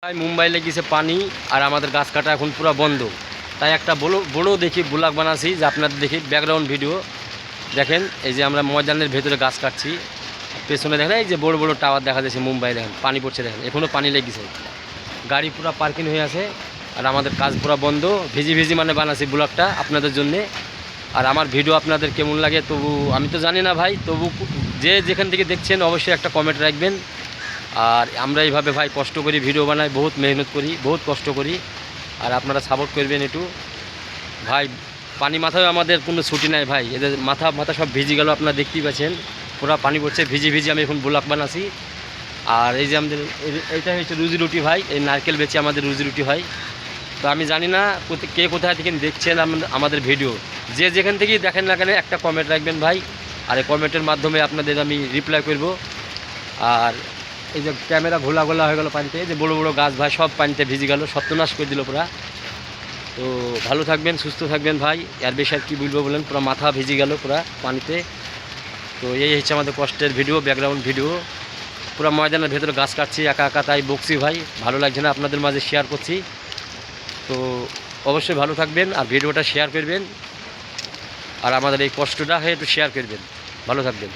ভাই মুম্বাই লেগেছে পানি আর আমাদের গাছ কাটা এখন পুরো বন্ধ। তাই একটা বড় দেখি ব্লগ বানাচ্ছি যে আপনাদের দেখি ব্যাকগ্রাউন্ড ভিডিও দেখেন। এই যে আমরা ময়দানের ভেতরে গাছ কাটছি, পেছনে দেখেন এই যে বড় বড় টাওয়ার দেখা যাচ্ছে মুম্বাই, দেখেন পানি পড়ছে, দেখেন এখনও পানি লেগেছে, গাড়ি পুরো পার্কিং হয়ে আছে আর আমাদের কাজ পুরো বন্ধ। ভিজি ভিজি মানে বানাচ্ছি ব্লগটা আপনাদের জন্যে। আর আমার ভিডিও আপনাদের কেমন লাগে তবু আমি তো জানি না ভাই, তবু যে যেখান থেকে দেখছেন অবশ্যই একটা কমেন্ট রাখবেন। আর আমরা এইভাবে ভাই কষ্ট করি, ভিডিও বানাই, বহুত মেহনত করি, বহুত কষ্ট করি, আর আপনারা সাপোর্ট করবেন একটু ভাই। পানি মাথায় আমাদের কোনো ছুটি নাই ভাই, এদের মাথা মাথা সব ভিজে গেল, আপনারা দেখতেই পাচ্ছেন পুরো পানি পড়ছে, ভিজি ভিজি আমি এখন ব্লগ বানাচ্ছি। আর এই যে আমাদের এইটা হচ্ছে রুজি রুটি ভাই, এই নারকেল বেচে আমাদের রুজি রুটি হয়। তো আমি জানি না কে কোথায় থেকে দেখছেন আমাদের ভিডিও, যে যেখান থেকেই দেখেন না কেন একটা কমেন্ট রাখবেন ভাই, আর এই কমেন্টের মাধ্যমে আপনাদের আমি রিপ্লাই করব। আর এই যে ক্যামেরা ঘোলা ঘোলা হয়ে গেল পানিতে, যে বড় বড় গাছ ভাই সব পানিতে ভিজে গেল, সর্বনাশ করে দিল পুরা। তো ভালো থাকবেন, সুস্থ থাকবেন ভাই, আর বেশি আর কী বলবো বলেন, পুরো মাথা ভিজে গেল পুরা পানিতে। তো এই হচ্ছে আমাদের কষ্টের ভিডিও, ব্যাকগ্রাউন্ড ভিডিও। পুরো ময়দানের ভেতরে গাছ কাটছি একা একা, তাই বকছি ভাই, ভালো লাগছে না, আপনাদের মাঝে শেয়ার করছি। তো অবশ্যই ভালো থাকবেন আর ভিডিওটা শেয়ার করবেন, আর আমাদের এই কষ্টটা একটু শেয়ার করবেন। ভালো থাকবেন।